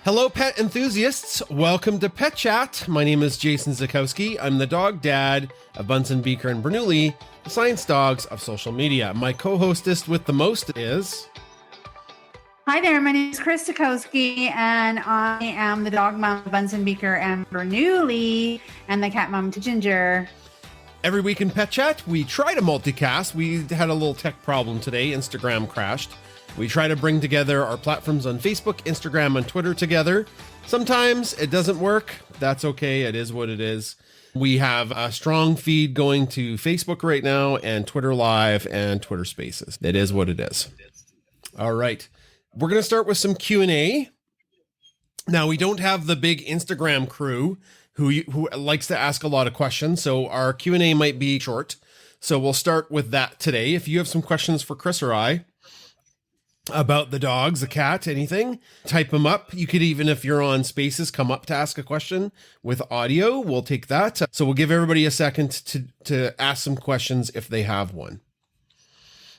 Hello, pet enthusiasts. Welcome to Pet Chat. My name is Jason Zakowski. I'm the dog dad of Bunsen, Beaker, and Bernoulli, the science dogs of social media. My co-hostess with the most is... Hi there, my name is Kris and I am the dog mom of Bunsen, Beaker, and Bernoulli, and the cat mom to Ginger. Every week in Pet Chat, we try to multicast. We had a little tech problem today. Instagram crashed. We try to bring together our platforms on Facebook, Instagram, and Twitter together. Sometimes it doesn't work. That's okay. It is what it is. We have a strong feed going to Facebook right now and Twitter Live and Twitter Spaces. It is what it is. All right. We're going to start with some Q&A. Now, we don't have the big Instagram crew who likes to ask a lot of questions, so our Q&A might be short. So we'll start with that today. If you have some questions for Kris or I, about the dogs, the cat, anything, type them up. You could even, if you're on Spaces, come up to ask a question with audio. We'll take that. So we'll give everybody a second to ask some questions if they have one.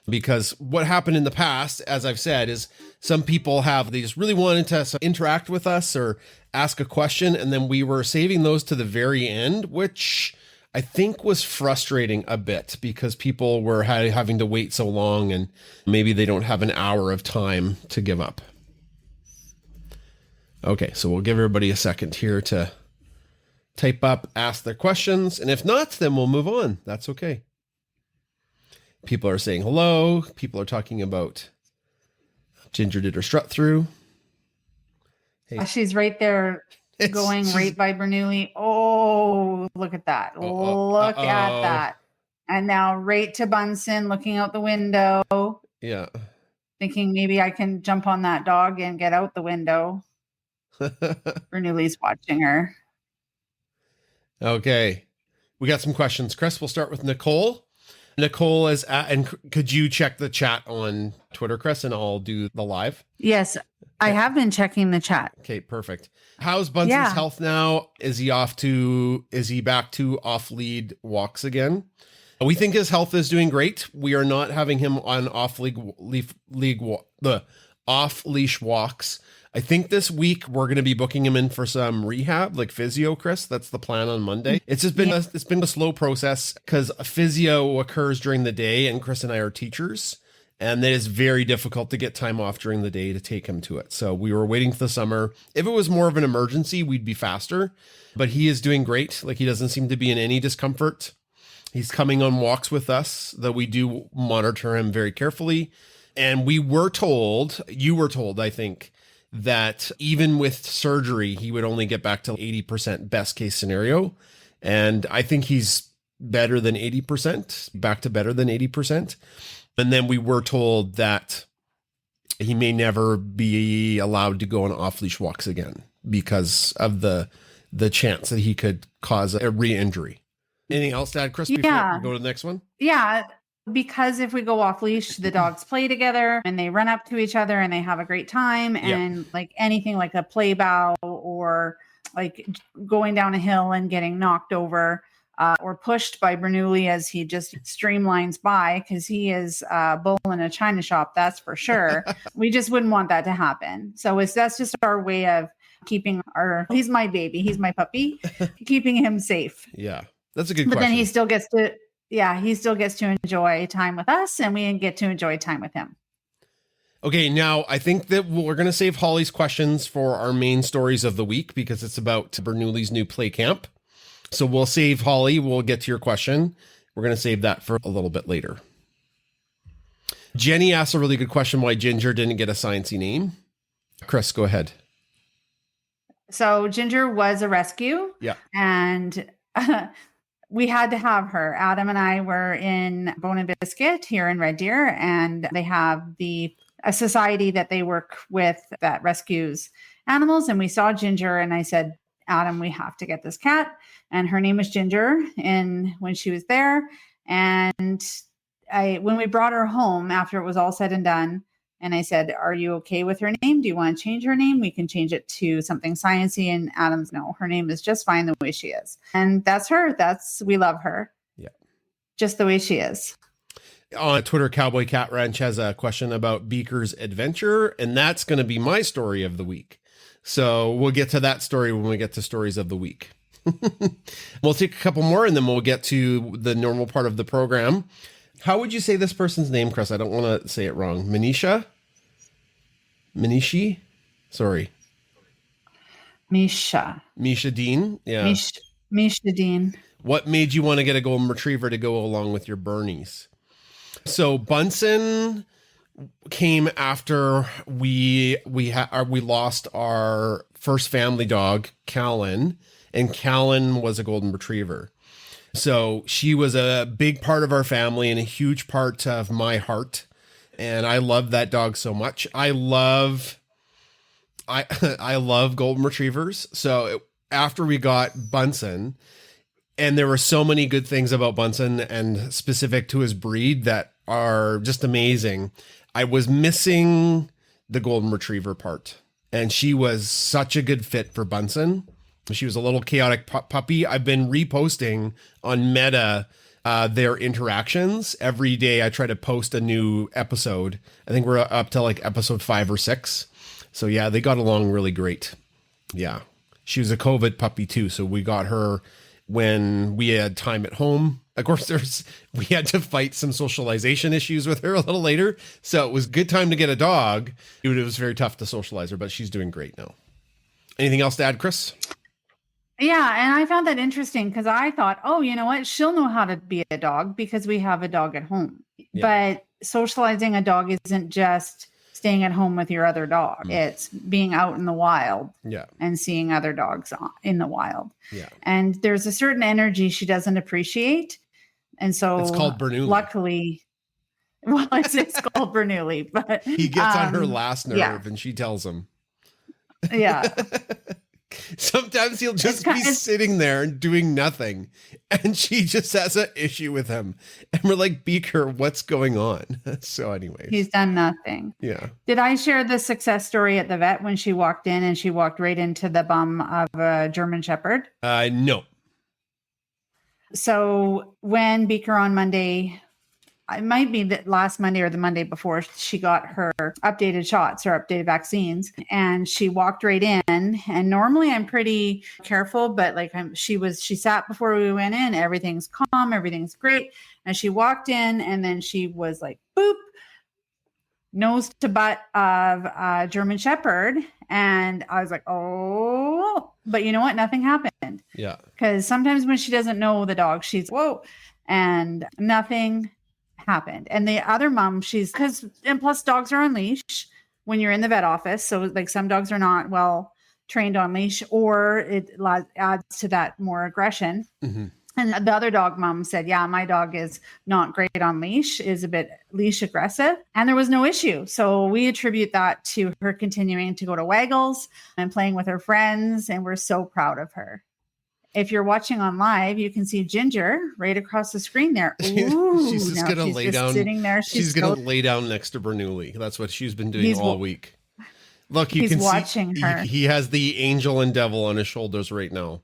Because what happened in the past, as I've said, is some people they just really wanted to interact with us or ask a question, and then we were saving those to the very end, which I think was frustrating a bit because people were having to wait so long and maybe they don't have an hour of time to give up. Okay, so we'll give everybody a second here to type up, ask their questions. And if not, then we'll move on. That's okay. People are saying hello. People are talking about Ginger did her strut through. Hey. She's right there. Going right by Bernoulli. Oh, look at that. Look at that. And now right to Bunsen, looking out the window. Yeah. Thinking maybe I can jump on that dog and get out the window. Bernoulli's watching her. Okay. We got some questions. Kris, we'll start with Nicole. Nicole is and could you check the chat on Twitter, Kris, and I'll do the live? Yes, I have been checking the chat. Okay, perfect. How's Bunsen's health now? Is he back to off-lead walks again? We think his health is doing great. We are not having him on off-leash walks. I think this week we're going to be booking him in for some rehab, like physio, Kris. That's the plan on Monday. It's just been it's been a slow process because physio occurs during the day, and Kris and I are teachers, and it is very difficult to get time off during the day to take him to it. So we were waiting for the summer. If it was more of an emergency, we'd be faster. But he is doing great. Like, he doesn't seem to be in any discomfort. He's coming on walks with us, though we do monitor him very carefully. And you were told, I think, that even with surgery, he would only get back to 80% best case scenario. And I think he's better than 80%, back to better than 80%. And then we were told that he may never be allowed to go on off-leash walks again because of the chance that he could cause a re-injury. Anything else to add, Kris, before we go to the next one? Yeah. Because if we go off leash, the dogs play together and they run up to each other and they have a great time. And like anything like a play bow or like going down a hill and getting knocked over or pushed by Bernoulli as he just streamlines by, because he is a bull in a china shop, that's for sure. We just wouldn't want that to happen. So that's just our way of keeping he's my baby, he's my puppy, keeping him safe. Yeah, that's a good question. But then he still gets to enjoy time with us, and we get to enjoy time with him. Okay, now I think that we're going to save Holly's questions for our main stories of the week because it's about Bernoulli's new play camp. So we'll save Holly. We'll get to your question. We're going to save that for a little bit later. Jenny asked a really good question why Ginger didn't get a sciencey name. Kris, go ahead. So Ginger was a rescue. Yeah. And we had to have her. Adam and I were in Bone and Biscuit here in Red Deer, and they have a society that they work with that rescues animals. And we saw Ginger, and I said, Adam, we have to get this cat. And her name was Ginger. And when she was there, and when we brought her home after it was all said and done, and I said, are you okay with her name? Do you want to change her name? We can change it to something sciencey. And Adam's, no, her name is just fine the way she is. And that's her. We love her. Yeah. Just the way she is. On Twitter, Cowboy Cat Ranch has a question about Beaker's adventure, and that's going to be my story of the week. So we'll get to that story when we get to stories of the week. We'll take a couple more and then we'll get to the normal part of the program. How would you say this person's name, Kris? I don't want to say it wrong. Manishi? Sorry. Misha. Misha Dean? Yeah. Misha Dean. What made you want to get a golden retriever to go along with your Bernies? So Bunsen came after we lost our first family dog, Callan, and Callan was a golden retriever. So she was a big part of our family and a huge part of my heart. And I love that dog so much. I love golden retrievers. So after we got Bunsen, and there were so many good things about Bunsen and specific to his breed that are just amazing, I was missing the golden retriever part. And she was such a good fit for Bunsen. She was a little chaotic puppy. I've been reposting on Meta their interactions. Every day I try to post a new episode. I think we're up to like episode 5 or 6. So yeah, they got along really great. Yeah. She was a COVID puppy too. So we got her when we had time at home. Of course, we had to fight some socialization issues with her a little later. So it was a good time to get a dog. It was very tough to socialize her, but she's doing great now. Anything else to add, Kris? Yeah, and I found that interesting because I thought, oh, you know what? She'll know how to be a dog because we have a dog at home. Yeah. But socializing a dog isn't just staying at home with your other dog. It's being out in the wild and seeing other dogs in the wild. Yeah. And there's a certain energy she doesn't appreciate. And so it's called Bernoulli. Luckily, well, it's called Bernoulli, but he gets on her last nerve and she tells him. Yeah. Sometimes he'll just be sitting there and doing nothing. And she just has an issue with him. And we're like, Beaker, what's going on? So anyways. He's done nothing. Yeah. Did I share the success story at the vet when she walked in and she walked right into the bum of a German Shepherd? No. So when Beaker on Monday, it might be the last Monday or the Monday before, she got her updated shots or updated vaccines, and she walked right in. And normally I'm pretty careful, but like she sat before we went in. Everything's calm, everything's great. And she walked in, and then she was like, boop, nose to butt of a German Shepherd. And I was like, oh, but you know what? Nothing happened. Yeah. Because sometimes when she doesn't know the dog, she's whoa, and nothing happened. And the other mom, and plus dogs are on leash when you're in the vet office. So like some dogs are not well trained on leash, or it adds to that more aggression. Mm-hmm. And the other dog mom said, yeah, my dog is not great on leash, is a bit leash aggressive. And there was no issue. So we attribute that to her continuing to go to Waggles and playing with her friends. And we're so proud of her. If you're watching on live, you can see Ginger right across the screen there. Ooh, she's just going to lay down. Sitting there. She's going to lay down next to Bernoulli. That's what she's been doing all week. Look, you can watching see her. He has the angel and devil on his shoulders right now.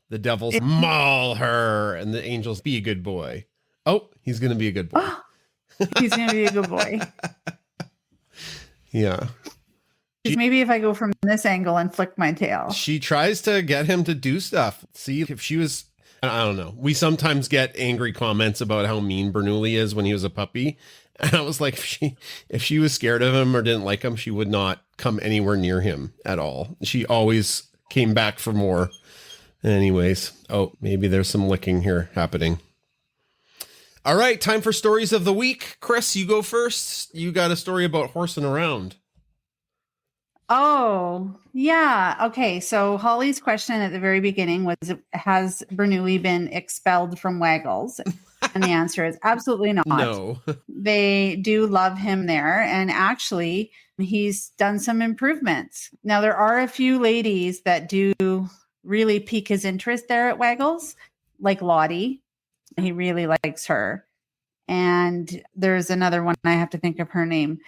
The devil's maul her, and the angel's be a good boy. Oh, he's going to be a good boy. He's going to be a good boy. Yeah. Maybe if I go from this angle and flick my tail. She tries to get him to do stuff. See, if she was, I don't know. We sometimes get angry comments about how mean Bernoulli is when he was a puppy. And I was like, if she was scared of him or didn't like him, she would not come anywhere near him at all. She always came back for more. Anyways, maybe there's some licking here happening. All right, time for stories of the week. Kris, you go first. You got a story about horsing around. Oh, yeah. Okay. So Holly's question at the very beginning was, has Bernoulli been expelled from Waggles? And the answer is absolutely not. No. They do love him there. And actually, he's done some improvements. Now, there are a few ladies that do really pique his interest there at Waggles, like Lottie. He really likes her. And there's another one, I have to think of her name.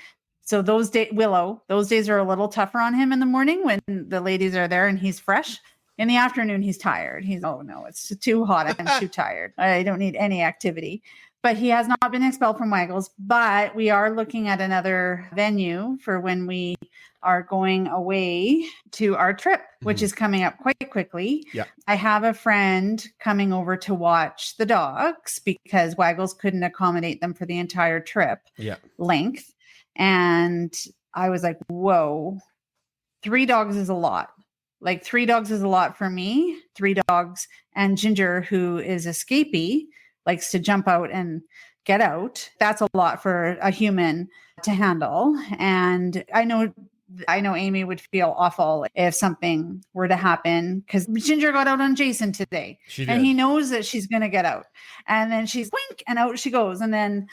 So those days, Willow, those days are a little tougher on him in the morning when the ladies are there and he's fresh. In the afternoon, he's tired. Oh no, it's too hot. I'm too tired. I don't need any activity. But he has not been expelled from Waggles, but we are looking at another venue for when we are going away to our trip, which is coming up quite quickly. Yeah. I have a friend coming over to watch the dogs because Waggles couldn't accommodate them for the entire trip length. And I was like, whoa, 3 dogs is a lot. Like 3 dogs is a lot for me. 3 dogs and Ginger, who is escapee, likes to jump out and get out. That's a lot for a human to handle. And I know Amy would feel awful if something were to happen because Ginger got out on Jason today and he knows that she's going to get out. And then she's wink and out she goes. And then,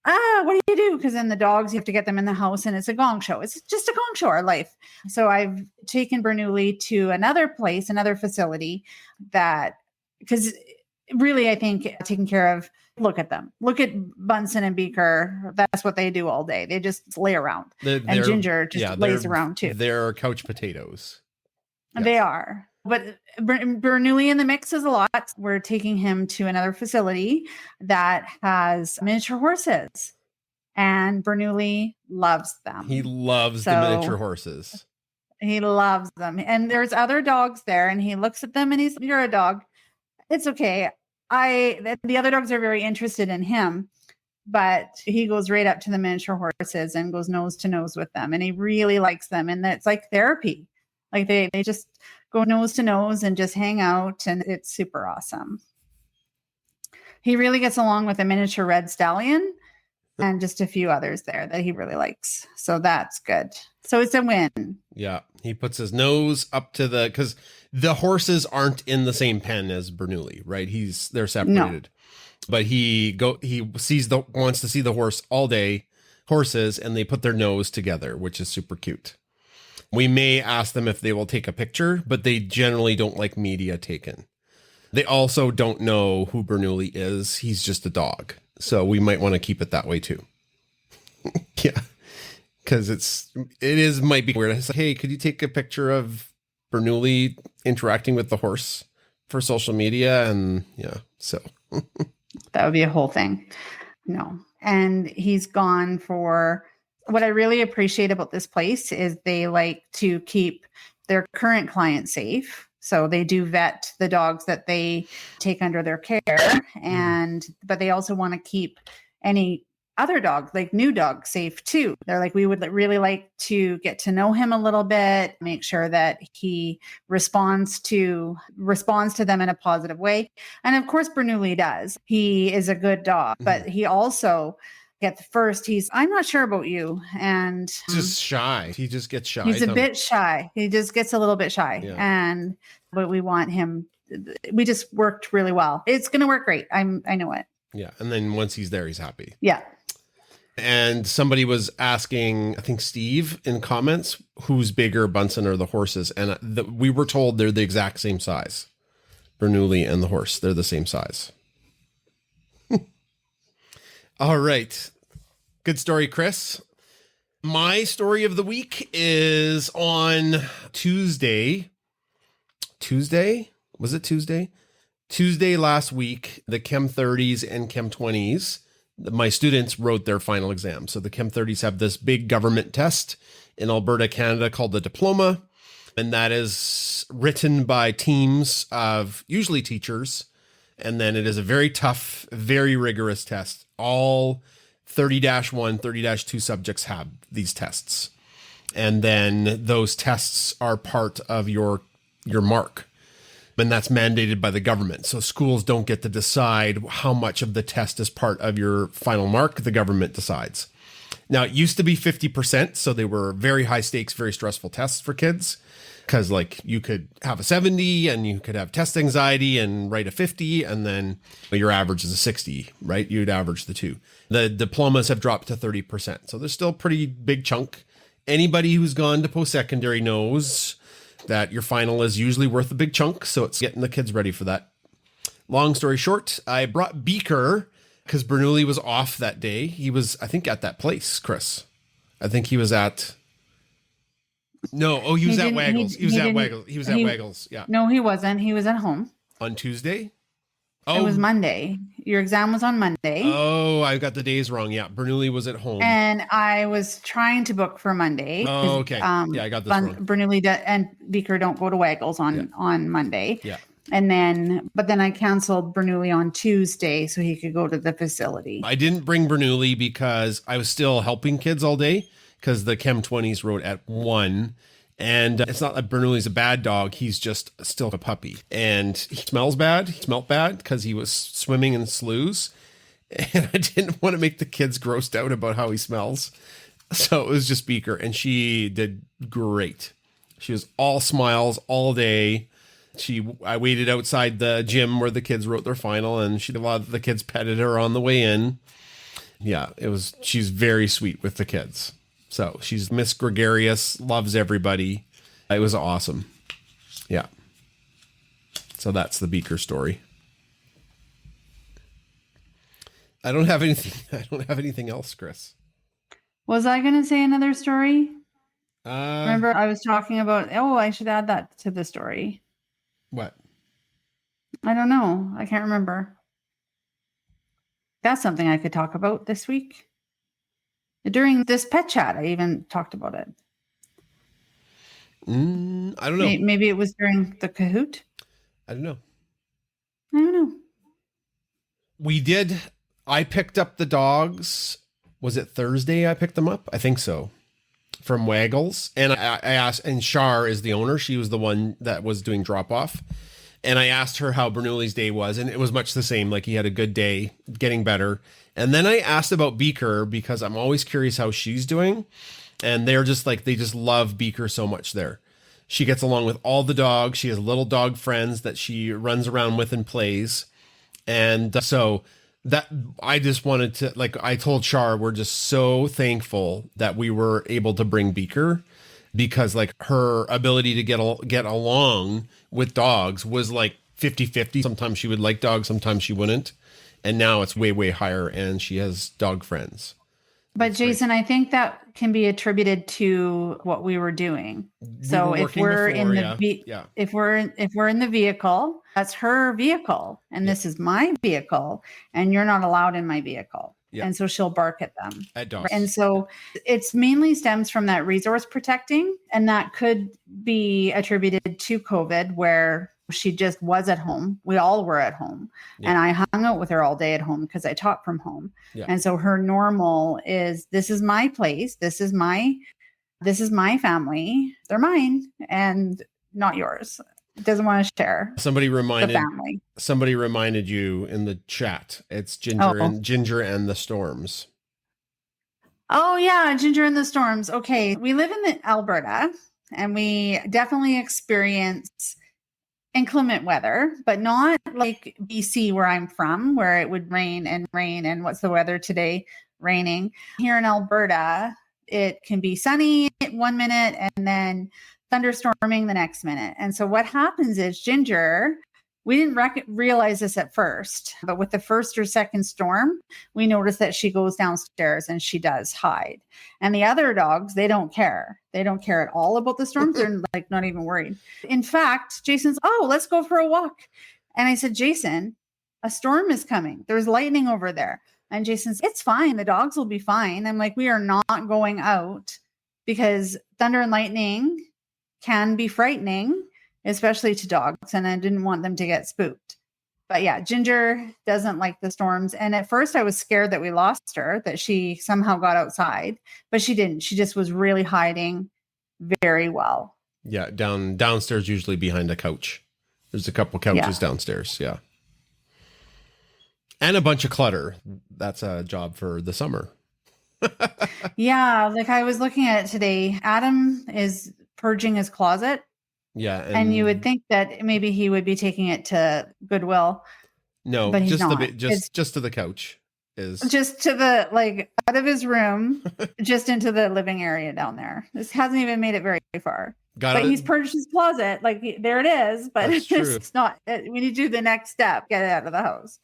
what do you do? Because then the dogs, you have to get them in the house and it's a gong show. It's just a gong show, our life. So I've taken Bernoulli to another place, another facility because really, I think taking care of, look at them. Look at Bunsen and Beaker. That's what they do all day. They just lay around. And Ginger just lays around too. They're couch potatoes. Yes. They are. But Bernoulli in the mix is a lot. We're taking him to another facility that has miniature horses. And Bernoulli loves them. He loves the miniature horses. He loves them. And there's other dogs there. And he looks at them and you're a dog. It's okay. The other dogs are very interested in him, but he goes right up to the miniature horses and goes nose to nose with them. And he really likes them. And it's like therapy. Like they just go nose to nose and just hang out. And it's super awesome. He really gets along with a miniature red stallion and just a few others there that he really likes. So that's good. So it's a win. Yeah. He puts his nose up to because the horses aren't in the same pen as Bernoulli, right? They're separated, but he wants to see the horse all day, horses, and they put their nose together, which is super cute. We may ask them if they will take a picture, but they generally don't like media taken. They also don't know who Bernoulli is. He's just a dog. So we might want to keep it that way too. Yeah. Because might be weird. It's like, hey, could you take a picture of Bernoulli interacting with the horse for social media? And yeah, so. That would be a whole thing. No. And he's gone for, what I really appreciate about this place is they like to keep their current clients safe. So they do vet the dogs that they take under their care. But they also want to keep any other dog, like new dog, safe too. They're like, we would really like to get to know him a little bit, make sure that he responds to them in a positive way. And of course, Bernoulli does. He is a good dog, but he also I'm not sure about you. And just shy. He just gets shy. He's a bit shy. He just gets a little bit shy. Yeah. But we want him. We just worked really well. It's going to work great. I know it. Yeah. And then once he's there, he's happy. Yeah. And somebody was asking, I think Steve in comments, who's bigger, Bunsen or the horses? And we were told they're the exact same size. Bernoulli and the horse, they're the same size. All right. Good story, Kris. My story of the week is on Tuesday. Was it Tuesday? Tuesday last week, the Chem 30s and Chem 20s, my students wrote their final exam. So the Chem 30s have this big government test in Alberta, Canada called the diploma. And that is written by teams of usually teachers. And then it is a very tough, very rigorous test. All 30-1, 30-2 subjects have these tests. And then those tests are part of your mark. And that's mandated by the government. So schools don't get to decide how much of the test is part of your final mark. The government decides. Now, it used to be 50%. So they were very high stakes, very stressful tests for kids. Because like you could have a 70 and you could have test anxiety and write a 50. And then your average is a 60, right? You'd average the two. The diplomas have dropped to 30%. So there's still a pretty big chunk. Anybody who's gone to post-secondary knows that your final is usually worth a big chunk. So it's getting the kids ready for that. Long story short, I brought Beaker because Bernoulli was off that day. He was, I think, at that place, Kris. I think he was at... No, he was at Waggles. He was at Waggles. Yeah. No, he wasn't. He was at home. On Tuesday? It was Oh, Monday. Your exam was on Monday. oh, I got the days wrong. Yeah, Bernoulli was at home. And I was trying to book for Monday. Oh, okay. Yeah, I got this wrong. Bernoulli and Beaker don't go to Waggles on Monday. Yeah. But then I canceled Bernoulli on Tuesday so he could go to the facility. I didn't bring Bernoulli because I was still helping kids all day because the Chem 20s wrote at 1. And it's not that Bernoulli's a bad dog. He's just still a puppy. And he smells bad. He smelled bad because he was swimming in sloughs. And I didn't want to make the kids grossed out about how he smells. So it was just Beaker. And she did great. She was all smiles all day. I waited outside the gym where the kids wrote their final. And a lot of the kids petted her on the way in. Yeah, she's very sweet with the kids. So she's Miss Gregarious, loves everybody. It was awesome. Yeah. So that's the Beaker story. I don't have anything else, Kris. Was I going to say another story? Remember I was talking about, I should add that to the story. What? I don't know. I can't remember. That's something I could talk about this week. During this pet chat, I even talked about it. I don't know. Maybe it was during the Kahoot. I don't know. I picked up the dogs. Was it Thursday I picked them up? I think so. From Waggles. And I asked, and Shar is the owner. She was the one that was doing drop off. And I asked her how Bernoulli's day was. And it was much the same. Like he had a good day, getting better. And then I asked about Beaker because I'm always curious how she's doing. And they're just like, they just love Beaker so much there. She gets along with all the dogs. She has little dog friends that she runs around with and plays. And so that I just wanted to, like I told Shar, we're just so thankful that we were able to bring Beaker because like her ability to get along with dogs was like 50-50. Sometimes she would like dogs, sometimes she wouldn't. And now it's way, way higher and she has dog friends. But that's Jason, great. I think that can be attributed to what we were doing. So if we're in the vehicle, that's her vehicle, and this is my vehicle, and you're not allowed in my vehicle. Yeah. And so she'll bark at them. At dogs. And so it's mainly stems from that resource protecting, and that could be attributed to COVID, where she just was at home. We all were at home. Yeah. And I hung out with her all day at home because I taught from home. Yeah. And so her normal is, this is my place. This is my family. They're mine and not yours. Doesn't want to share. Somebody reminded you in the chat. It's Ginger and the Storms. Oh yeah. Ginger and the Storms. Okay. We live in Alberta and we definitely experience inclement weather, but not like BC where I'm from, where it would rain. And what's the weather today? Raining. Here in Alberta, it can be sunny 1 minute and then thunderstorming the next minute. And so what happens is Ginger, we didn't realize this at first, but with the first or second storm, we noticed that she goes downstairs and she does hide. And the other dogs, they don't care. They don't care at all about the storms. They're like not even worried. In fact, Jason's, let's go for a walk. And I said, Jason, a storm is coming. There's lightning over there. And Jason's, it's fine. The dogs will be fine. I'm like, we are not going out because thunder and lightning can be frightening, especially to dogs. And I didn't want them to get spooked. But yeah, Ginger doesn't like the storms. And at first I was scared that we lost her, that she somehow got outside, but she didn't. She just was really hiding very well. Yeah. Downstairs, usually behind a couch. There's a couple couches downstairs. Yeah. And a bunch of clutter. That's a job for the summer. Yeah. Like I was looking at it today. Adam is purging his closet. Yeah. And you would think that maybe he would be taking it to Goodwill. No, but he's not. Just to the couch is just to the, like, out of his room, just into the living area down there. This hasn't even made it very far. But he's purged his closet. Like there it is, but it's not, we need to do the next step, get it out of the house.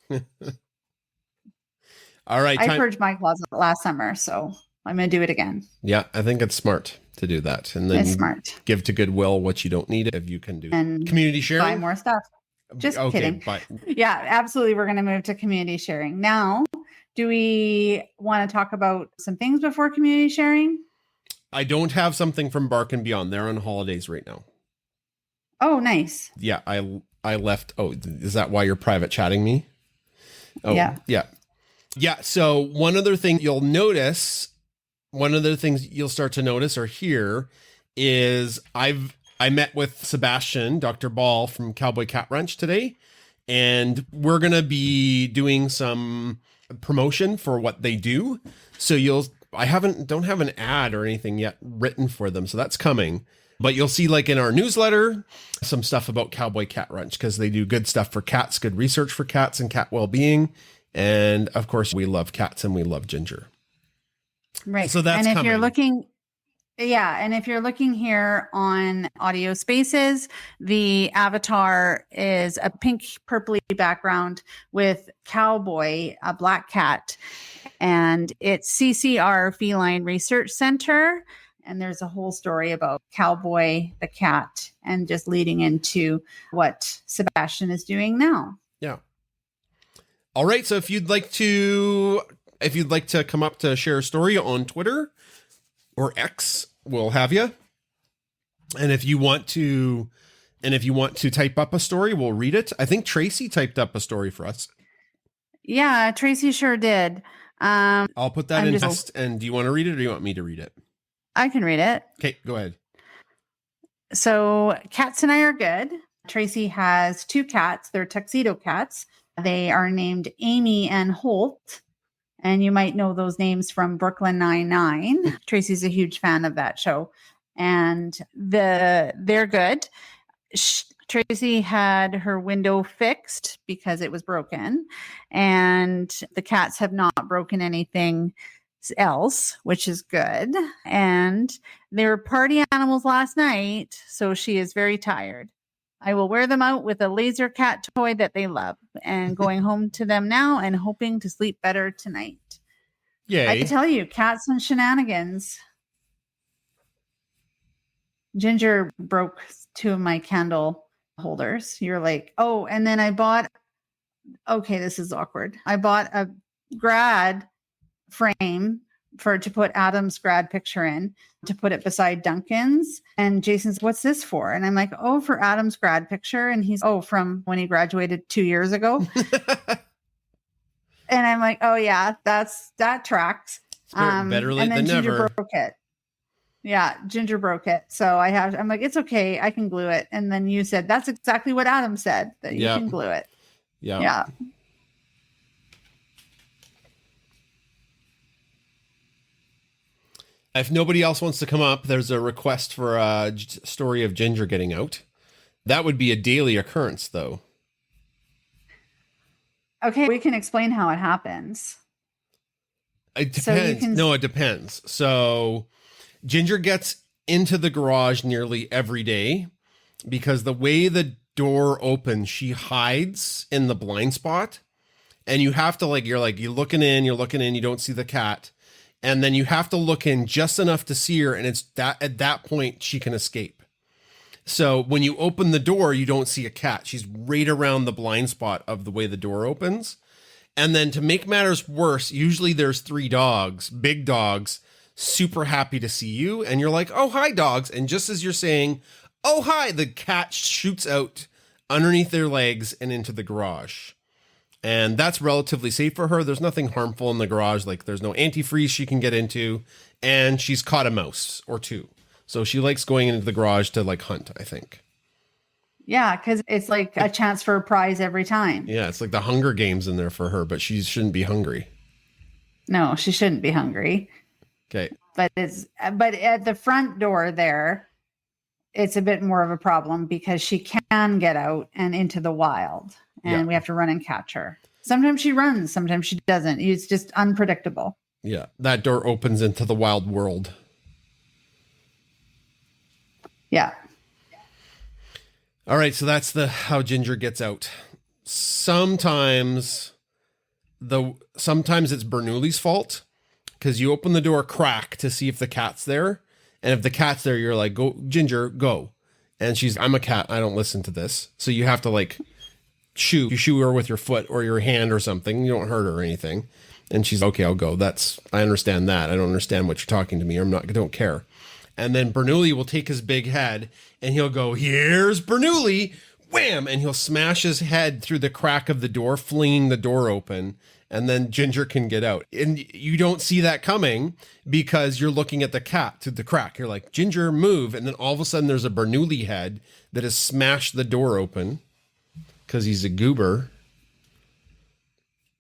All right. I purged my closet last summer, so I'm going to do it again. Yeah. I think it's smart to do that. And then give to Goodwill what you don't need if you can do. And community sharing. Buy more stuff. Just Okay, kidding. but Yeah, absolutely. We're going to move to community sharing. Now, do we want to talk about some things before community sharing? I don't have something from Bark and Beyond. They're on holidays right now. Oh, nice. Yeah, I left. Oh, is that why you're private chatting me? Oh, Yeah. Yeah. So one other thing you'll notice, one of the things you'll start to notice or hear is I met with Sebastian, Dr. Ball from Cowboy Cat Ranch today, and we're going to be doing some promotion for what they do. So don't have an ad or anything yet written for them. So that's coming. But you'll see, like in our newsletter, some stuff about Cowboy Cat Ranch because they do good stuff for cats, good research for cats and cat well-being. And of course, we love cats and we love Ginger. Right. So that's and if coming. you're looking, and if you're looking here on Audio Spaces, the avatar is a pink purpley background with Cowboy, a black cat, and it's CCR Feline Research Center. And there's a whole story about Cowboy, the cat, and just leading into what Sebastian is doing now. Yeah. All right. So if you'd like to come up to share a story on Twitter or X, we'll have you. And if you want to type up a story, we'll read it. I think Tracy typed up a story for us. Yeah, Tracy sure did. I'll put that in test. And do you want to read it or do you want me to read it? I can read it. Okay, go ahead. So Cats and I are good. Tracy has 2 cats. They're tuxedo cats. They are named Amy and Holt. And you might know those names from Brooklyn Nine-Nine. Tracy's a huge fan of that show. And they're good. Tracy had her window fixed because it was broken. And the cats have not broken anything else, which is good. And they were party animals last night, so she is very tired. I will wear them out with a laser cat toy that they love and going home to them now and hoping to sleep better tonight. Yay. I tell you, cats and shenanigans. Ginger broke 2 of my candle holders. You're like, oh, and then this is awkward. I bought a grad frame to put Adam's grad picture in, to put it beside Duncan's. And Jason's, what's this for? And I'm like, oh, for Adam's grad picture. And he's, from when he graduated 2 years ago. And I'm like, oh yeah, that tracks. Better late and then than Ginger never. broke it. Yeah, Ginger broke it. So I'm like, it's okay, I can glue it. And then you said, that's exactly what Adam said, that you can glue it. Yeah. If nobody else wants to come up, there's a request for a story of Ginger getting out. That would be a daily occurrence, though. Okay, we can explain how it happens. It depends. No, it depends. So Ginger gets into the garage nearly every day because the way the door opens, she hides in the blind spot. And you have to you're looking in, you don't see the cat. And then you have to look in just enough to see her. And it's at that point she can escape. So when you open the door, you don't see a cat. She's right around the blind spot of the way the door opens. And then to make matters worse, usually there's 3 dogs, big dogs, super happy to see you. And you're like, oh, hi, dogs. And just as you're saying, oh, hi, the cat shoots out underneath their legs and into the garage. And that's relatively safe for her. There's nothing harmful in the garage. There's no antifreeze she can get into. And she's caught a mouse or 2. So she likes going into the garage to hunt, I think. Yeah, because it's like a chance for a prize every time. Yeah, it's like the Hunger Games in there for her, but she shouldn't be hungry. No, she shouldn't be hungry. Okay. But at the front door there, it's a bit more of a problem because she can get out and into the wild. And we have to run and catch her. Sometimes she runs, sometimes she doesn't. It's just unpredictable. Yeah, that door opens into the wild world. Yeah. All right, so that's how Ginger gets out. Sometimes it's Bernoulli's fault because you open the door crack to see if the cat's there. And if the cat's there, you're like, go, Ginger, go. And I'm a cat. I don't listen to this. So you have to you shoo her with your foot or your hand or something. You don't hurt her or anything. And she's okay, I'll go. I understand that. I don't understand what you're talking to me. I don't care. And then Bernoulli will take his big head and he'll go, here's Bernoulli, wham! And he'll smash his head through the crack of the door, flinging the door open. And then Ginger can get out. And you don't see that coming because you're looking at the cat through the crack. You're like, Ginger, move. And then all of a sudden there's a Bernoulli head that has smashed the door open because he's a goober.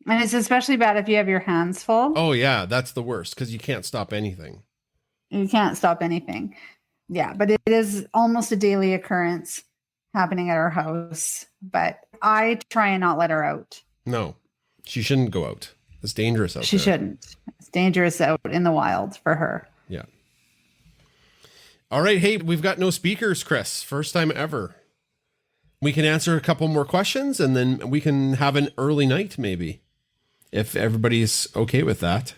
And it's especially bad if you have your hands full. Oh, yeah, that's the worst because you can't stop anything. You can't stop anything. Yeah, but it is almost a daily occurrence happening at our house. But I try and not let her out. No, she shouldn't go out. It's dangerous out there. She shouldn't. It's dangerous out in the wild for her. Yeah. All right. Hey, we've got no speakers, Kris. First time ever. We can answer a couple more questions and then we can have an early night maybe. If everybody's okay with that.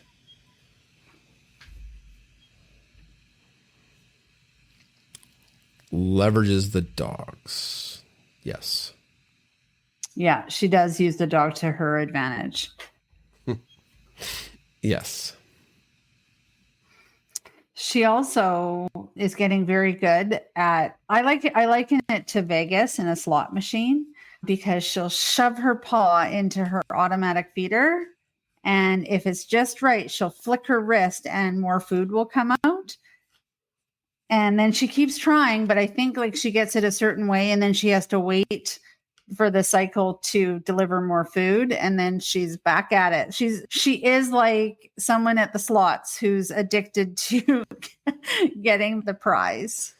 Leverages the dogs. Yes. Yeah, she does use the dog to her advantage. Yes. She also is getting very good at, I liken it to Vegas in a slot machine because she'll shove her paw into her automatic feeder. And if it's just right, she'll flick her wrist and more food will come out. And then she keeps trying, but I think like she gets it a certain way and then she has to wait for the cycle to deliver more food. And then she's back at it. She is like someone at the slots who's addicted to getting the prize.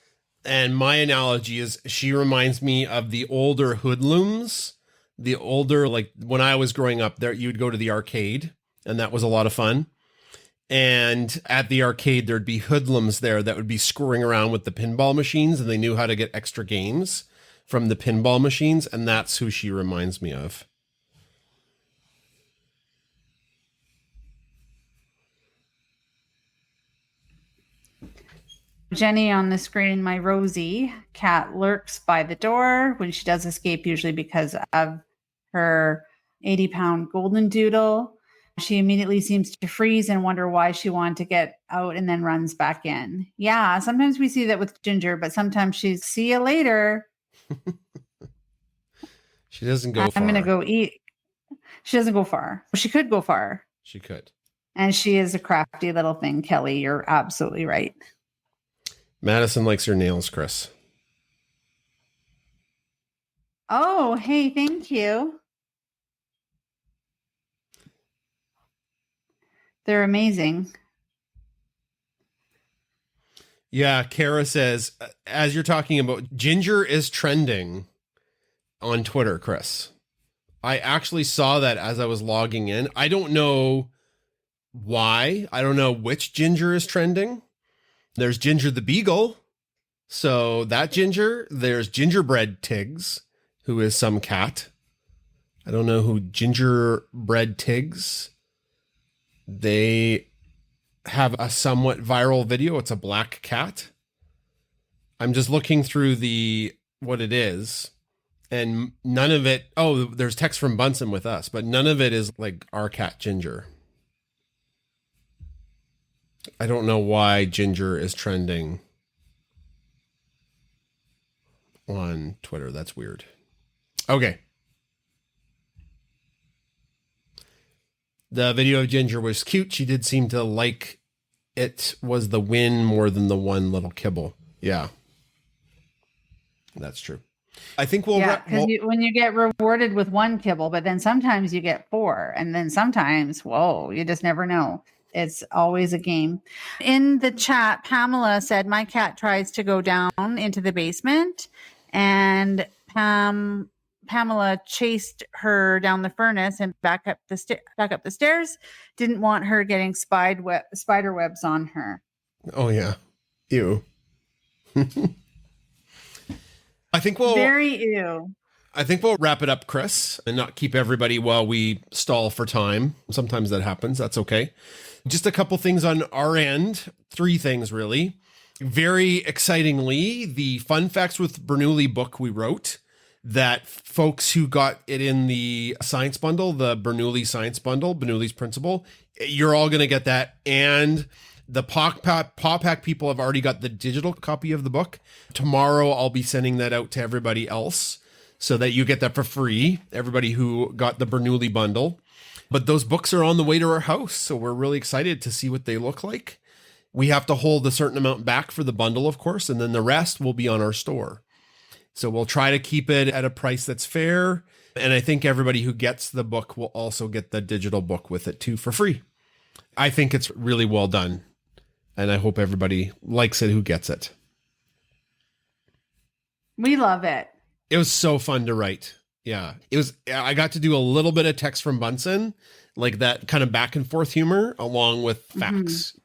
And my analogy is she reminds me of the older hoodlums, like when I was growing up there, you'd go to the arcade and that was a lot of fun. And at the arcade, there'd be hoodlums there that would be screwing around with the pinball machines and they knew how to get extra games from the pinball machines. And that's who she reminds me of. Jenny on the screen, my Rosie cat lurks by the door when she does escape, usually because of her 80-pound golden doodle. She immediately seems to freeze and wonder why she wanted to get out and then runs back in. Yeah, sometimes we see that with Ginger, but sometimes she's, see you later. She doesn't go far. I'm going to go eat. She doesn't go far. She could go far. She could. And she is a crafty little thing, Kelly. You're absolutely right. Madison likes her nails, Kris. Oh, hey, thank you. They're amazing. Yeah, Kara says, as you're talking about, Ginger is trending on Twitter, Kris. I actually saw that as I was logging in. I don't know why. I don't know which Ginger is trending. There's Ginger the Beagle. So that Ginger. There's Gingerbread Tiggs, who is some cat. I don't know who Gingerbread Tiggs. They have a somewhat viral video. It's a black cat. I'm just looking through what it is. And none of it. Oh, there's text from Bunsen with us, but none of it is like our cat Ginger. I don't know why Ginger is trending on Twitter. That's weird. Okay. The video of Ginger was cute. She did seem to like it was the win more than the one little kibble. Yeah. That's true. I think we'll... Yeah, because when you get rewarded with one kibble, but then sometimes you get 4. And then sometimes, whoa, you just never know. It's always a game. In the chat, Pamela said, my cat tries to go down into the basement and Pamela chased her down the furnace and back up the stairs. Didn't want her getting spider webs on her. Oh, yeah. Ew. I think Very ew. I think we'll wrap it up, Kris, and not keep everybody while we stall for time. Sometimes that happens. That's okay. Just a couple things on our end. 3 things, really. Very excitingly, the Fun Facts with Bernoulli book we wrote that folks who got it in the science bundle, the Bernoulli science bundle, Bernoulli's principle, you're all going to get that. And the Paw Pack people have already got the digital copy of the book. Tomorrow, I'll be sending that out to everybody else so that you get that for free, everybody who got the Bernoulli bundle. But those books are on the way to our house, so we're really excited to see what they look like. We have to hold a certain amount back for the bundle, of course, and then the rest will be on our store. So we'll try to keep it at a price that's fair. And I think everybody who gets the book will also get the digital book with it too for free. I think it's really well done. And I hope everybody likes it who gets it. We love it. It was so fun to write. Yeah. I got to do a little bit of text from Bunsen, like that kind of back and forth humor along with facts.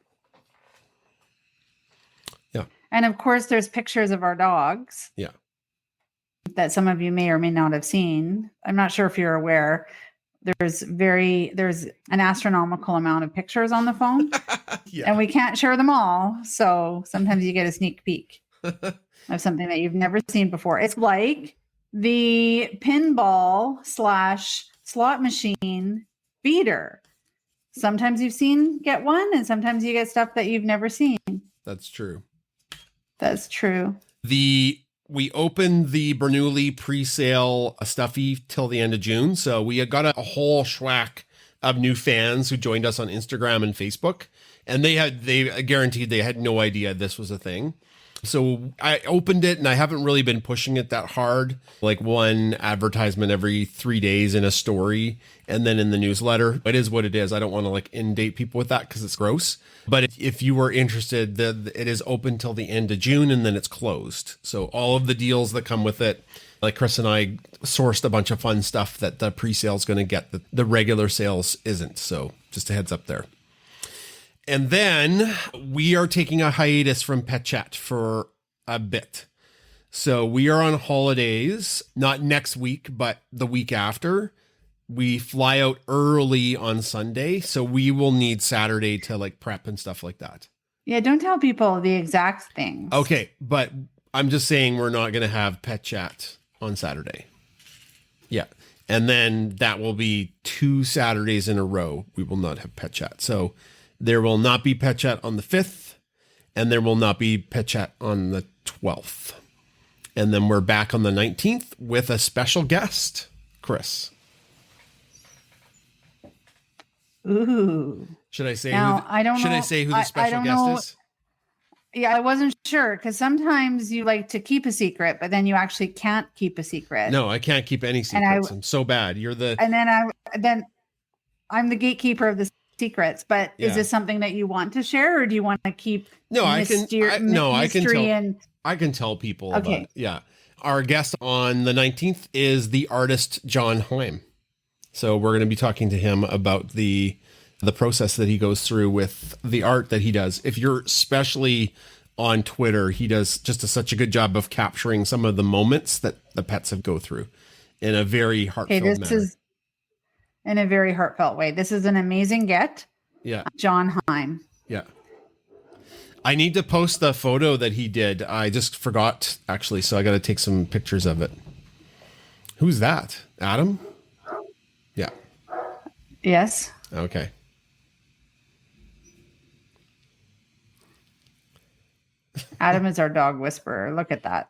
Yeah. And of course, there's pictures of our dogs. Yeah. That some of you may or may not have seen. I'm not sure if you're aware. There's an astronomical amount of pictures on the phone. Yeah. And we can't share them all. So sometimes you get a sneak peek of something that you've never seen before. It's like the pinball / slot machine feeder. Sometimes you've get one, and sometimes you get stuff that you've never seen. That's true. That's true. We opened the Bernoulli pre-sale stuffy till the end of June. So we got a whole schwack of new fans who joined us on Instagram and Facebook. And they guaranteed they had no idea this was a thing. So I opened it and I haven't really been pushing it that hard, like one advertisement every 3 days in a story and then in the newsletter. It is what it is. I don't want to like inundate people with that because it's gross. But if you were interested, it is open till the end of June and then it's closed. So all of the deals that come with it, like Kris and I sourced a bunch of fun stuff that the pre-sale is going to get that the regular sales isn't. So just a heads up there. And then we are taking a hiatus from Pet Chat for a bit. So we are on holidays, not next week, but the week after. We fly out early on Sunday. So we will need Saturday to like prep and stuff like that. Yeah, don't tell people the exact things. Okay, but I'm just saying we're not going to have Pet Chat on Saturday. Yeah. And then that will be 2 Saturdays in a row. We will not have Pet Chat. So there will not be Pet Chat on the 5th, and there will not be Pet Chat on the 12th. And then we're back on the 19th with a special guest, Kris. Ooh. Should I say now, should I say who the special guest is? Yeah, I wasn't sure because sometimes you like to keep a secret, but then you actually can't keep a secret. No, I can't keep any secrets. I'm so bad. You're the And then I'm the gatekeeper of the secrets, but is this something that you want to share or do you want to keep I can tell people about it. Yeah. Our guest on the 19th is the artist John Heim. So we're going to be talking to him about the process that he goes through with the art that he does. If you're especially on Twitter, he does just such a good job of capturing some of the moments that the pets have go through in a very heartfelt manner. In a very heartfelt way. This is an amazing get. Yeah. John Heim. Yeah. I need to post the photo that he did. I just forgot, actually, so I got to take some pictures of it. Who's that? Adam? Yeah. Yes. Okay. Adam is our dog whisperer. Look at that.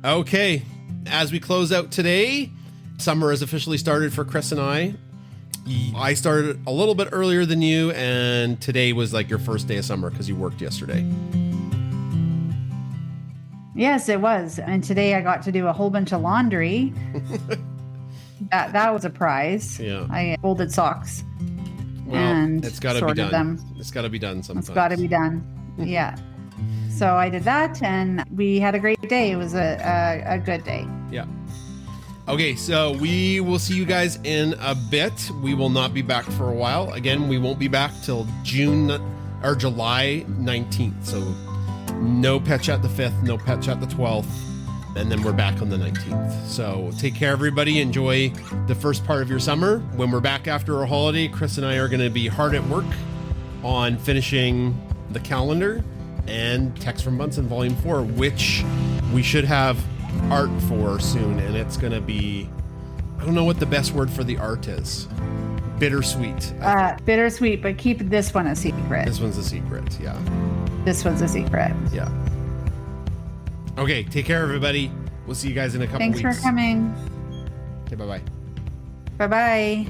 Okay. As we close out today, summer has officially started for Kris and I. I started a little bit earlier than you, and today was like your first day of summer because you worked yesterday. Yes, it was. And today I got to do a whole bunch of laundry. that was a prize. Yeah. I folded socks. Well, and it's got to be done. Them. It's got to be done sometimes. It's got to be done. Yeah. So I did that, and we had a great day. It was a good day. Yeah. Okay, so we will see you guys in a bit. We will not be back for a while. Again, we won't be back till July 19th. So no Pet Chat the 5th, no Pet Chat the 12th, and then we're back on the 19th. So take care, everybody. Enjoy the first part of your summer. When we're back after our holiday, Kris and I are going to be hard at work on finishing the calendar and Text from Bunsen Volume 4, which we should have art for soon, and it's going to be, I don't know what the best word for the art is. Bittersweet. Bittersweet, but keep this one a secret. This one's a secret, yeah. This one's a secret. Yeah. Okay, take care, everybody. We'll see you guys in a couple weeks. Thanks for coming. Okay, bye-bye. Bye-bye.